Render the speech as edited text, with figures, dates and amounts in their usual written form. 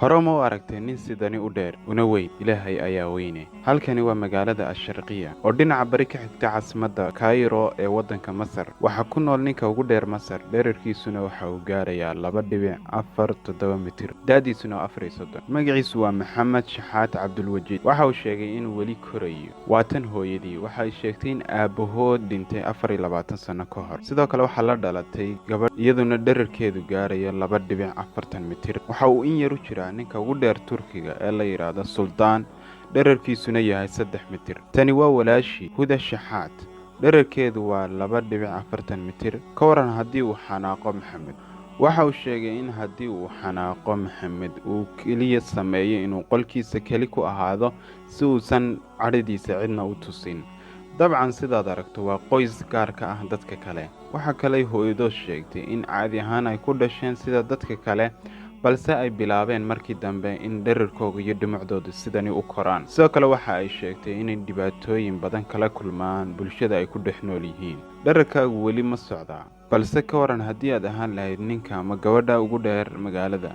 hore ma u aragtay nin sidani u dheer una weyn ilaahay ayaa weyne halkani waa magaalada asharqiya oo dhinaca bari ka xigta caasimadda kairo ee waddanka masar waxaa ku nool ninka ugu dheer masar dhererkiisuna waxa uu gaarayaa 2.47 mitir daadiisuna 4 magaciisu waa maxamed shaxaad cabdulwajiid waxa uu sheegay inuu weli korayo waa tan hooyadii waxa ay sheegtay in aabahood dhintay 24 sano ka hor sidoo kale waxaa la dhalatay gabadh iyaduna dhererkeedu gaarayo 2.40 mitir waxa uu in yar u jiraa ninka ugu dheer Turkiga ee la yiraahdo Suldaan dhererkiisuna yahay 3 mitir tani waa walaashi Huda Shaxaad dhererkeedu waa 2.40 mitir ka waran haddii uu xanaaqo Maxamed waxa uu sheegay in haddii uu xanaaqo Maxamed uu kaliya sameeyo inuu qolkiisa kali ku ahaado si uusan cadhadiisa cidna u tusin dabcan sidaad aragto waa qoys gaar ka ah dadka kale waxa kale hooyado sheegtay in caadi ahaan ay ku dhasheen sida dadka kale balse ay bilaabeen markii dambe in dhererkooda iyo dhumucdooda sidani u koraan sidoo kale waxa ay sheegtay inay dhibaatooyin badan kala kulmaan bulshada ay ku dhex nool yihiin dhererkaagu weli ma socdaa balse ka waran haddii aad ahaan lahayd ninka ama gabadha ugu dheer magaalada